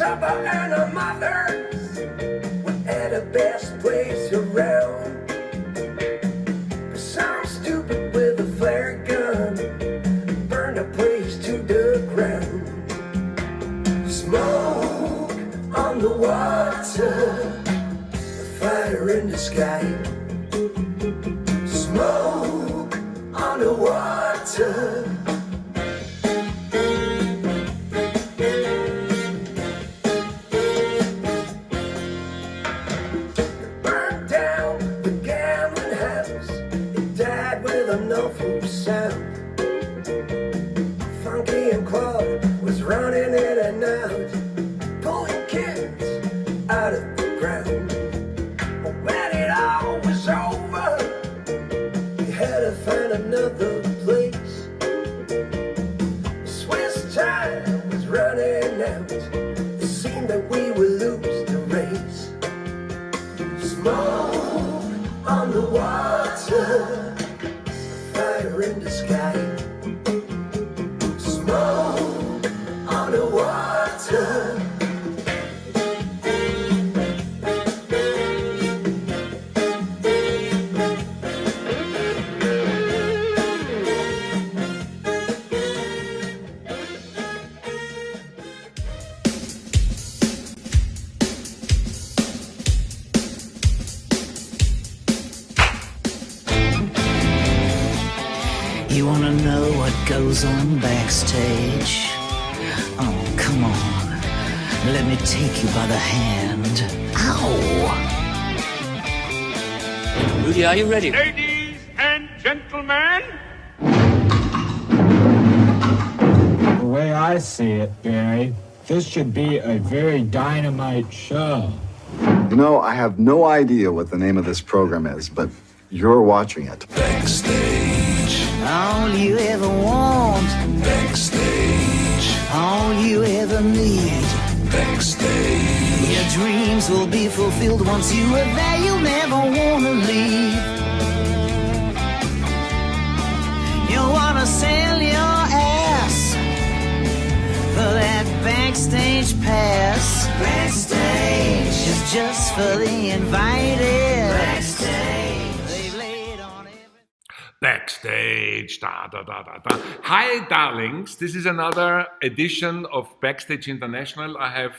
supper and a mother. We're at the best place around. Some stupid with a flare gun burn the place to the ground. Smoke on the water, fire in the sky. Smoke on the water. Burned down the gambling house. It died with an awful sound. Funky and Claude was running in and out, pulling kids out of the ground. But when it all was over, we had to find another place. Swiss time was running out. It seemed that we would lose the race. Smoke on the water, fire in the sky. Smoke on the water. You wanna know what goes on backstage? Oh, come on. Let me take you by the hand. Ow! Rudy, are you ready? Ladies and gentlemen, The way I see it, Barry, this should be a very dynamite show. You know, I have no idea what the name of this program is, but you're watching it. Backstage, All you ever want, backstage, all you ever need. backstage. Your dreams will be fulfilled once you are there. You'll never wanna leave. You wanna sell your ass for that backstage pass. Backstage is just for the invited. Backstage, they've laid on every. Backstage, da da da da da. Hi, darlings. This is another edition of Backstage International. I have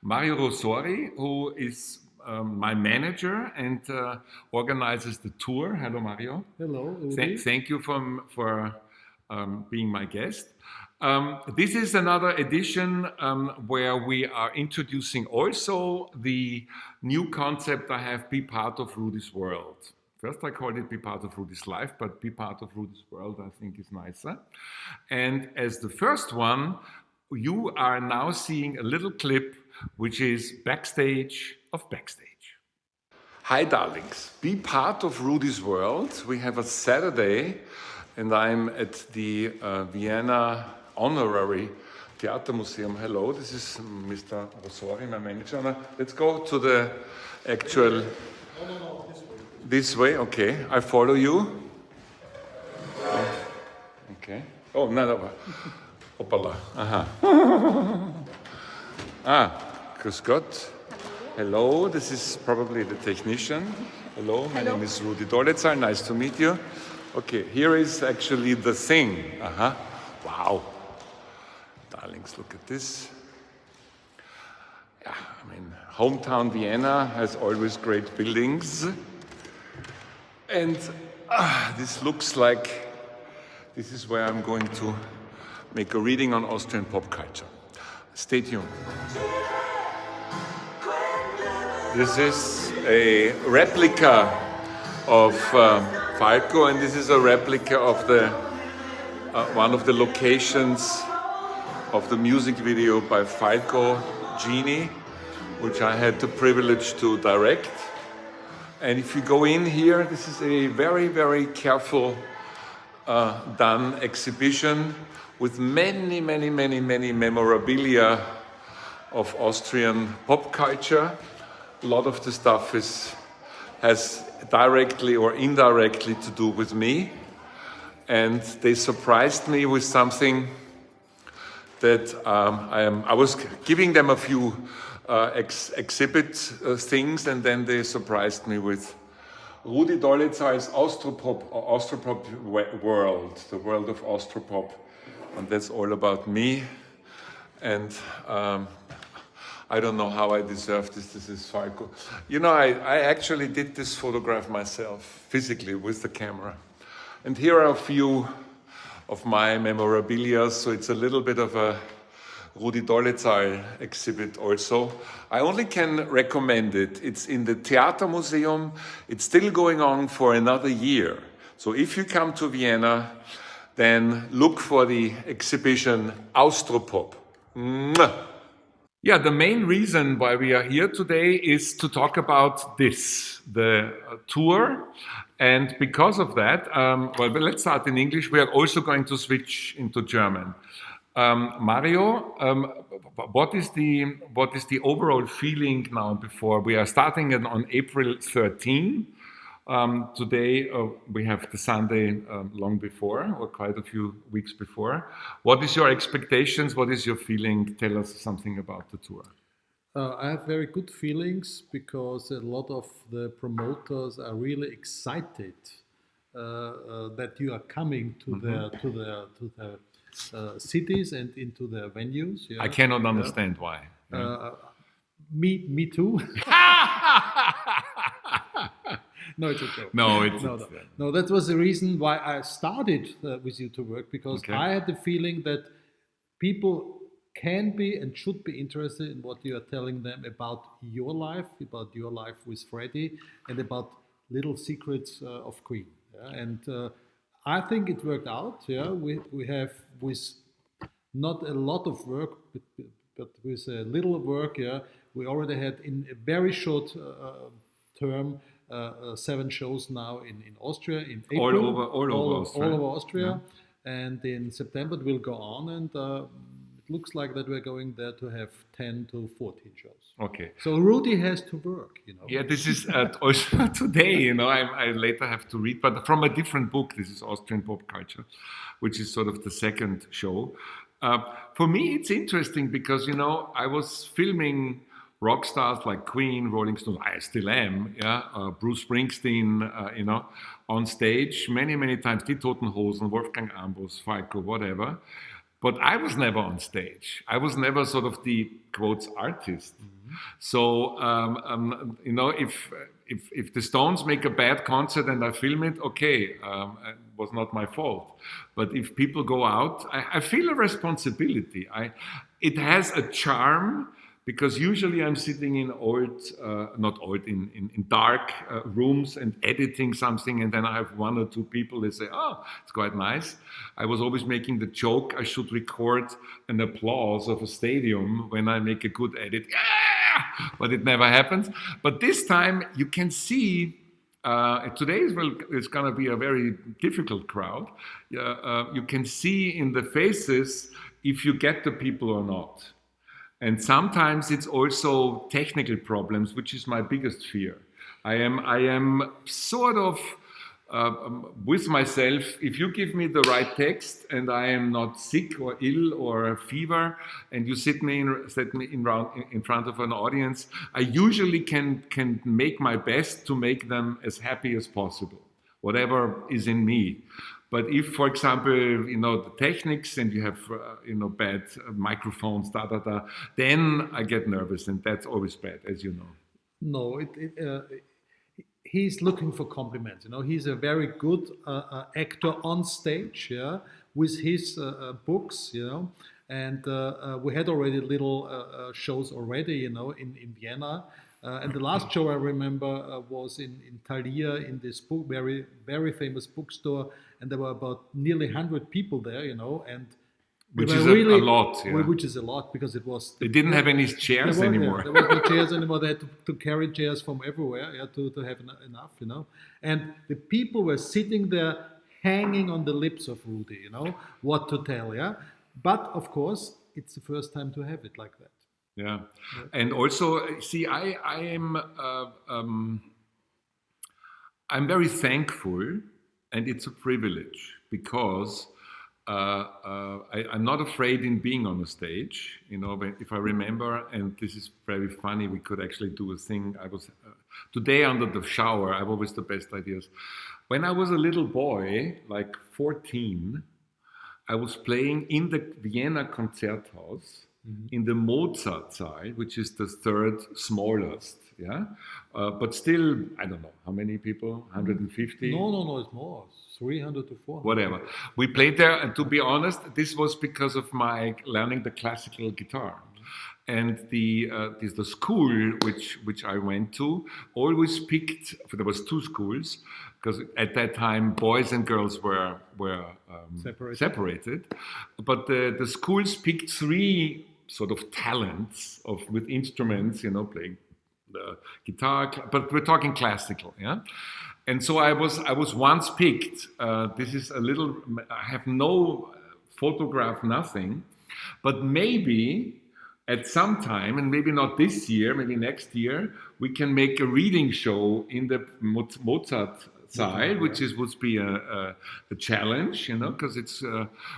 Mario Rosori, who is my manager and organizes the tour. Hello, Mario. Hello, Rudy. Thank you for being my guest. This is another edition where we are introducing also the new concept I have, Be Part of Rudi's World. First I called it Be Part of Rudi's Life, but Be Part of Rudi's World I think is nicer. And as the first one, you are now seeing a little clip which is Backstage of Backstage. Hi darlings, be part of Rudi's World. We have a Saturday and I'm at the Vienna Honorary Theatermuseum. Hello, this is Mr. Rosori, my manager. Now, let's go to the actual... No, this way. This way, okay. I follow you. Okay. Oh, no. Hoppala. Aha. Grüß Gott. Hello, this is probably the technician. Hello, my name is Rudi Dolezal. Nice to meet you. Okay, here is actually the thing. Wow. Darlings, look at this. Yeah, I mean, hometown Vienna has always great buildings. And this looks like this is where I'm going to make a reading on Austrian pop culture. Stay tuned. This is a replica of Falco, and this is a replica of the one of the locations of the music video by Falco, Genie, which I had the privilege to direct. And if you go in here, this is a very, very careful done exhibition with many memorabilia of Austrian pop culture. A lot of the stuff has directly or indirectly to do with me. And they surprised me with something that I was giving them a few exhibit things, and then they surprised me with Rudi Dolezal's Austropop world, the world of Austropop, and that's all about me. And I don't know how I deserve this. This is Falco. You know, I actually did this photograph myself, physically, with the camera. And here are a few of my memorabilia, so it's a little bit of a Rudi Dolezal exhibit also. I only can recommend it. It's in the Theatermuseum. It's still going on for another year. So if you come to Vienna, then look for the exhibition Austropop. Mwah! Yeah, the main reason why we are here today is to talk about this, the tour. And because of that, well, let's start in English. We are also going to switch into German. Mario, what is the overall feeling now before we are starting it on April 13? Today we have the Sunday long before, or quite a few weeks before. What is your expectations? What is your feeling? Tell us something about the tour. I have very good feelings because a lot of the promoters are really excited that you are coming to the cities and into the venues. Yeah. I cannot understand why. Me too. No, it's a joke. No, it's no. That was the reason why I started with you to work, because I had the feeling that people can be and should be interested in what you are telling them about your life with Freddie, and about little secrets of Queen. Yeah? And I think it worked out. Yeah, we have, with not a lot of work, but with a little work. Yeah, we already had in a very short term 7 shows now in Austria, in April, all over Austria, and in September it will go on, and it looks like that we're going there to have 10 to 14 shows. Okay. So Rudi has to work, you know. Yeah, this is also today, you know, I later have to read, but from a different book. This is Austrian Pop Culture, which is sort of the second show. For me, it's interesting because, you know, I was filming rock stars like Queen, Rolling Stones, I still am, Bruce Springsteen, you know, on stage many, many times, Die Toten Hosen, Wolfgang Ambros, Falco, whatever. But I was never on stage. I was never sort of the, quotes, artist. Mm-hmm. So, you know, if the Stones make a bad concert and I film it, okay, it was not my fault. But if people go out, I feel a responsibility. It has a charm, because usually I'm sitting in in dark rooms and editing something, and then I have 1 or 2 people that say, oh, it's quite nice. I was always making the joke I should record an applause of a stadium when I make a good edit. Yeah! But it never happens. But this time you can see, today is going to be a very difficult crowd. You can see in the faces if you get the people or not. And sometimes it's also technical problems, which is my biggest fear. I am sort of with myself. If you give me the right text and I am not sick or ill or fever, and you set me in front of an audience, I usually can make my best to make them as happy as possible, whatever is in me. But if, for example, you know, the techniques and you have, you know, bad microphones, then I get nervous, and that's always bad, as you know. No, he's looking for compliments. You know, he's a very good actor on stage, yeah, with his books, you know. And we had already little shows already, you know, in Vienna. And the last show I remember was in Thalia, in this book, very, very famous bookstore, and there were about nearly 100 people there, you know, and which is really, a lot, yeah. Which is a lot, because it was... They didn't have any chairs anymore. Yeah, there were no chairs anymore. They had to carry chairs from everywhere, yeah, to have enough, you know. And the people were sitting there hanging on the lips of Rudi, you know, what to tell, yeah. But, of course, it's the first time to have it like that. Yeah, and also, see, I'm very thankful, and it's a privilege, because I'm not afraid in being on a stage. If I remember, and this is very funny, we could actually do a thing. I was today under the shower. I have always the best ideas. When I was a little boy, like 14, I was playing in the Vienna Konzerthaus in the Mozart side, which is the third smallest. Yeah, but still, I don't know how many people. 150. No, it's more. 300 to 400. Whatever. We played there, and to be honest, this was because of my learning the classical guitar. And the school which I went to always picked. There was two schools because at that time boys and girls were separated. But the schools picked three sort of talents with instruments, playing the guitar, but we're talking classical, yeah. And so I was once picked. This is a little. I have no photograph, nothing, but maybe at some time, and maybe not this year, maybe next year, we can make a reading show in the Mozart side, which would be a challenge, because it's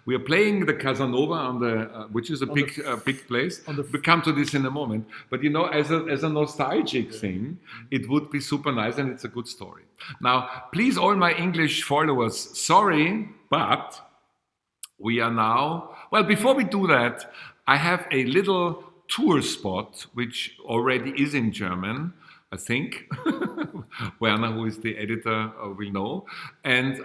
we are playing the Casanova on the which is a big place. We come to this in a moment, but as a nostalgic thing, it would be super nice, and it's a good story. Now, please, all my English followers, sorry, but we are now. Well, before we do that, I have a little tour spot which already is in German. I think Werner, who is the editor, will know, and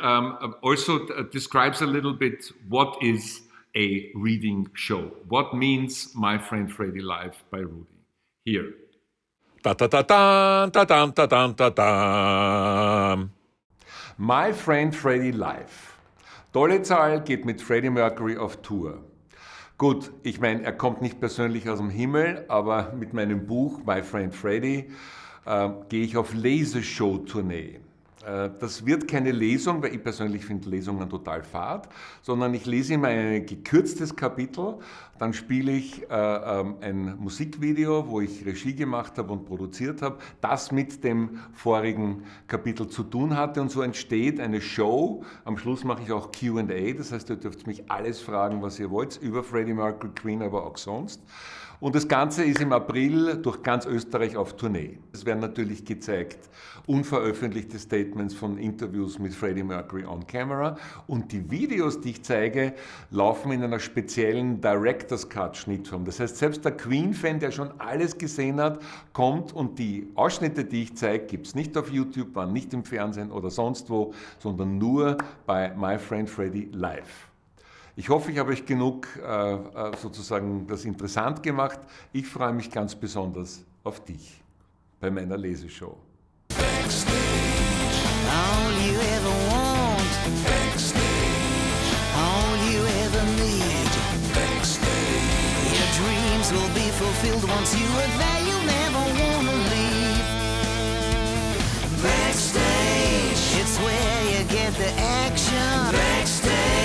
also describes a little bit what is a reading show. What means My Friend Freddy Live by RUDI? Here. My Friend Freddy Live. Tolle Zahl geht mit Freddie Mercury auf Tour. Gut, ich meine, er kommt nicht persönlich aus dem Himmel, aber mit meinem Buch My Friend Freddy gehe ich auf Leseshow-Tournee. Das wird keine Lesung, weil ich persönlich finde Lesungen total fad, sondern ich lese immer ein gekürztes Kapitel, dann spiele ich ein Musikvideo, wo ich Regie gemacht habe und produziert habe, das mit dem vorigen Kapitel zu tun hatte, und so entsteht eine Show. Am Schluss mache ich auch Q&A, das heißt, ihr dürft mich alles fragen, was ihr wollt, über Freddie Mercury, Queen, aber auch sonst. Und das Ganze ist im April durch ganz Österreich auf Tournee. Es werden natürlich gezeigt unveröffentlichte Statements von Interviews mit Freddie Mercury on camera, und die Videos, die ich zeige, laufen in einer speziellen Director's Cut Schnittform. Das heißt, selbst der Queen-Fan, der schon alles gesehen hat, kommt, und die Ausschnitte, die ich zeige, gibt es nicht auf YouTube, waren nicht im Fernsehen oder sonst wo, sondern nur bei My Friend Freddy Live. Ich hoffe, ich habe euch genug sozusagen das interessant gemacht. Ich freue mich ganz besonders auf dich bei meiner Leseshow. Backstage. All you ever want. Backstage. All you ever need. Backstage. Your dreams will be fulfilled once you are there. You'll never want to leave. Backstage. It's where you get the action. Backstage.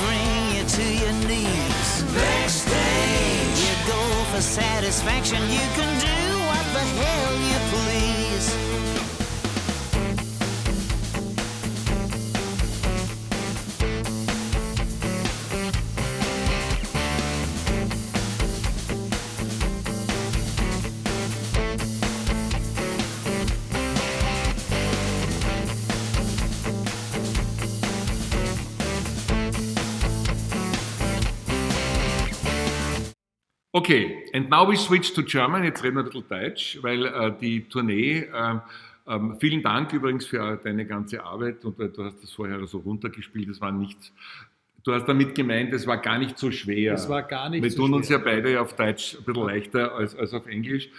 Bring you to your knees. Backstage. You go for satisfaction. You can do what the hell you please. Okay, and now we switch to German. Jetzt reden wir ein bisschen Deutsch, weil die Tournee, vielen Dank übrigens für deine ganze Arbeit, und du hast das vorher so runtergespielt, das war nicht, du hast damit gemeint, es war gar nicht so schwer. Es war gar nicht so schwer. Wir tun uns ja beide auf Deutsch ein bisschen leichter als auf Englisch.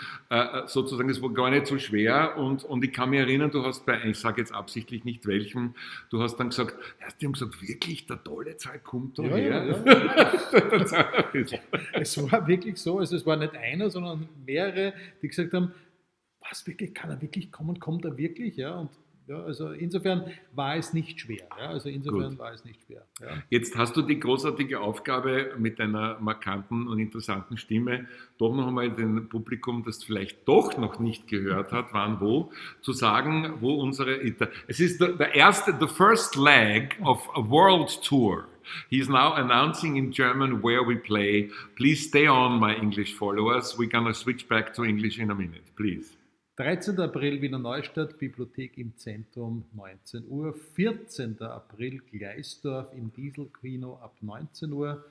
Sozusagen, es war gar nicht so schwer, und ich kann mich erinnern, du hast ich sage jetzt absichtlich nicht welchen, du hast dann gesagt, die haben gesagt, wirklich, der tolle Zahl kommt da her. Ja. Es war wirklich so, also es war nicht einer, sondern mehrere, die gesagt haben, was wirklich, kann er wirklich kommen, kommt er wirklich, ja, und ja, also insofern war es nicht schwer. Ja, also insofern war es nicht schwer. Ja. Jetzt hast du die großartige Aufgabe, mit deiner markanten und interessanten Stimme doch noch einmal dem Publikum, das vielleicht doch noch nicht gehört hat, wann wo, zu sagen, wo unsere... Es ist the first leg of a world tour. He's now announcing in German where we play. Please stay on, my English followers. We're gonna switch back to English in a minute, please. 13. April Wiener Neustadt, Bibliothek im Zentrum, 19 Uhr. 14. April Gleisdorf im Dieselkino ab 19 Uhr.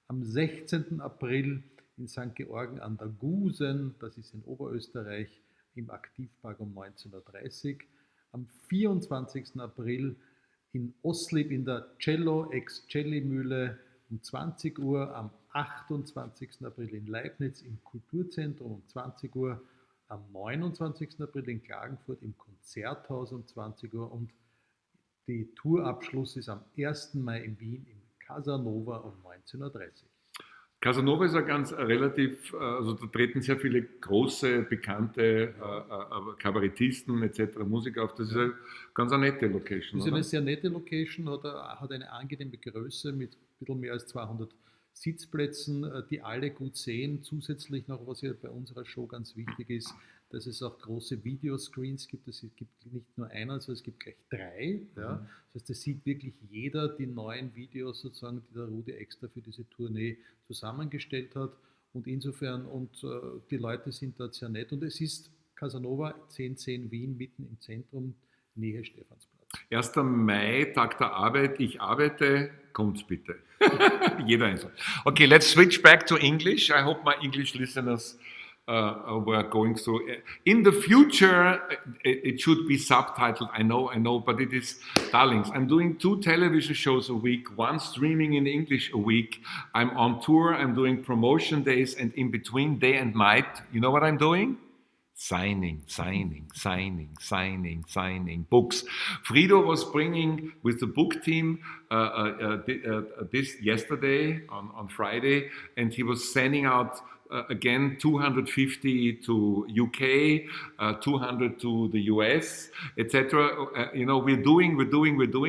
Am 16. April in St. Georgen an der Gusen, das ist in Oberösterreich, im Aktivpark um 19.30 Uhr. Am 24. April in Oslib in der Cello ex-Celli-Mühle um 20 Uhr. Am 28. April in Leibniz im Kulturzentrum um 20 Uhr. Am 29. April in Klagenfurt im Konzerthaus um 20 Uhr und die Tourabschluss ist am 1. Mai in Wien im Casanova um 19.30 Uhr. Casanova ist ja ganz relativ, also da treten sehr viele große, bekannte Kabarettisten etc., Musiker auf. Das ist eine ganz eine nette Location. Das ist eine sehr nette Location, hat eine angenehme Größe mit ein bisschen mehr als 200 Sitzplätzen, die alle gut sehen. Zusätzlich noch, was ja bei unserer Show ganz wichtig ist, dass es auch große Videoscreens gibt. Es gibt nicht nur einen, sondern es gibt gleich 3. Ja. Das heißt, es sieht wirklich jeder die neuen Videos sozusagen, die der Rudi extra für diese Tournee zusammengestellt hat. Und insofern, die Leute sind dort sehr nett. Und es ist Casanova 1010 Wien, mitten im Zentrum, Nähe Stephansplatz. 1. Mai, Tag der Arbeit, ich arbeite, kommt bitte. Jeder einzeln. Okay, let's switch back to English. I hope my English listeners were going through. In the future, it should be subtitled, I know, but it is, darlings, I'm doing 2 television shows a week, 1 streaming in English a week. I'm on tour, I'm doing promotion days, and in between day and night, you know what I'm doing? Signing books. Frido was bringing with the book team this yesterday on Friday, and he was sending out again 250 to UK, 200 to the US, etc. We're doing,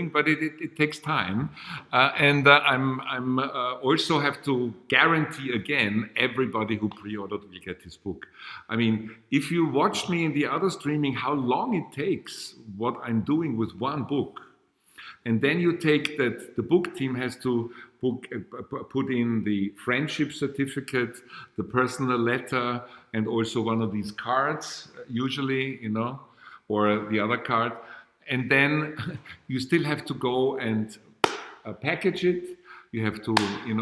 but it takes time, and I'm also have to guarantee again everybody who pre-ordered will get his book. I mean, if you watched me in the other streaming, how long it takes what I'm doing with one book. And then you take that the book team has to put in the friendship certificate, the personal letter, and also one of these cards, usually, or the other card. And then you still have to go and package it. You have to,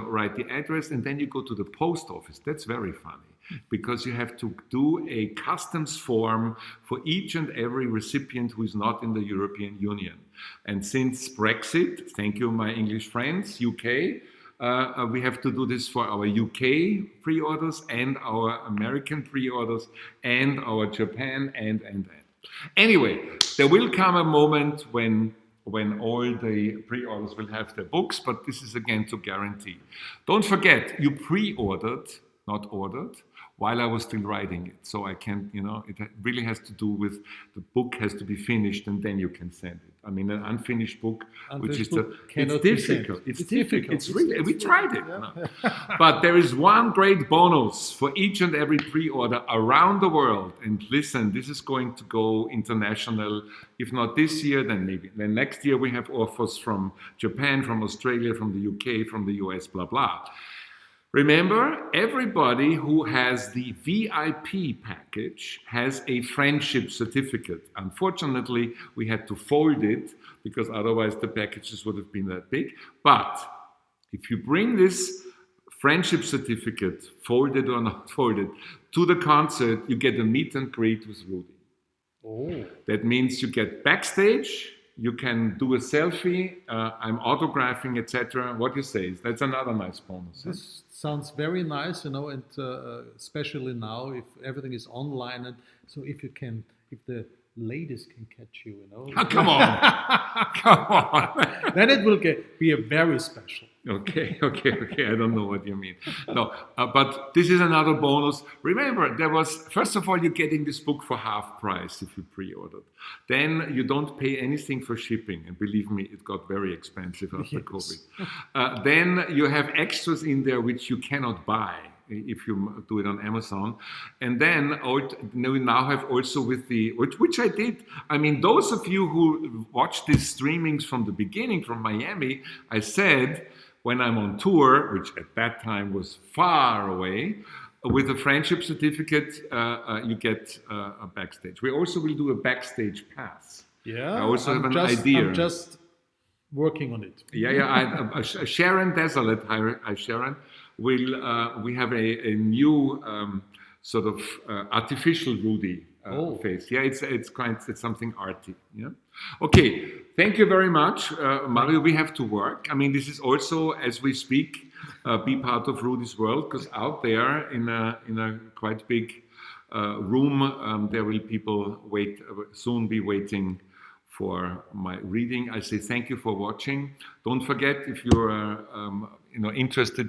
write the address, and then you go to the post office. That's very funny, because you have to do a customs form for each and every recipient who is not in the European Union. And since Brexit, thank you, my English friends, UK, we have to do this for our UK pre-orders and our American pre-orders and our Japan and. Anyway, there will come a moment when all the pre-orders will have their books, but this is again to guarantee. Don't forget, you pre-ordered, not ordered, while I was still writing it. So I can't, it really has to do with the book has to be finished and then you can send it. I mean, an unfinished book, which is it's difficult. It's difficult. It's really, we tried it. Yeah. No. But there is one great bonus for each and every pre-order around the world. And listen, this is going to go international. If not this year, then maybe. Then next year we have offers from Japan, from Australia, from the UK, from the US, blah, blah. Remember, everybody who has the VIP package has a friendship certificate. Unfortunately, we had to fold it because otherwise the packages would have been that big. But if you bring this friendship certificate, folded or not folded, to the concert, you get a meet and greet with Rudi. Oh. That means you get backstage. You can do a selfie, I'm autographing, etc. What you say? That's another nice bonus. This sounds very nice, and especially now if everything is online, and so if the ladies can catch you, Oh, come on, come on. Then it will be a very special. Okay. I don't know what you mean. No, but this is another bonus. Remember, first of all, you're getting this book for half price if you pre-ordered. Then you don't pay anything for shipping. And believe me, it got very expensive after COVID. Then you have extras in there which you cannot buy if you do it on Amazon. And then we now have also with which I did. I mean, those of you who watched these streamings from the beginning from Miami, I said, when I'm on tour, which at that time was far away, with a friendship certificate, you get a backstage. We also will do a backstage pass. Yeah, I also have an idea. I'm just working on it. Yeah. Sharon Desolate, hi Sharon. We have a new sort of artificial RUDI face. Yeah, it's something arty. Yeah. Okay. Thank you very much, Mario. We have to work. I mean, this is also as we speak, be part of RUDI's world, because out there in a quite big room, there will people soon be waiting for my reading. I say thank you for watching. Don't forget, if you're interested,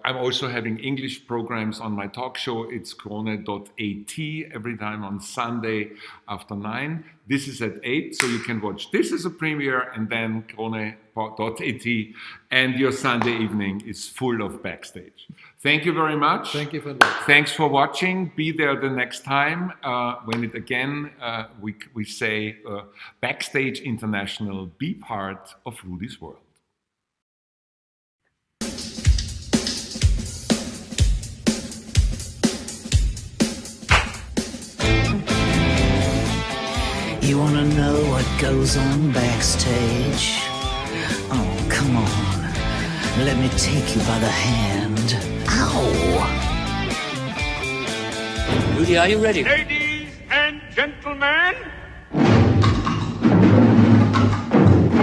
I'm also having English programs on my talk show. It's Krone.at every time on Sunday after 9. This is at 8, so you can watch this as a premiere, and then Krone.at, and your Sunday evening is full of Backstage. Thank you very much. Thank you for that. Thanks for watching. Be there the next time when it again, we say Backstage International, be part of RUDI's world. You wanna know what goes on backstage? Oh, come on. Let me take you by the hand. Ow! Rudi, are you ready? Ladies and gentlemen,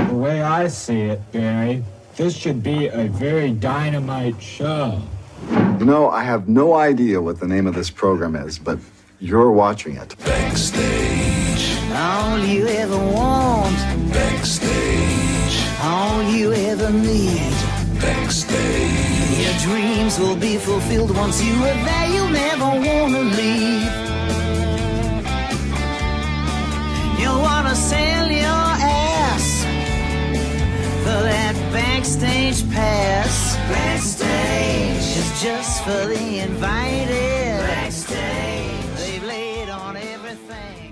The way I see it, Barry, this should be a very dynamite show. You know, I have no idea what the name of this program is, but you're watching it. Backstage. All you ever want. Backstage. All you ever need. Backstage. Your dreams will be fulfilled once you are there. You'll never want to leave. You'll want to sell your ass for that backstage pass. Backstage is just for the invited. Backstage. They've laid on everything.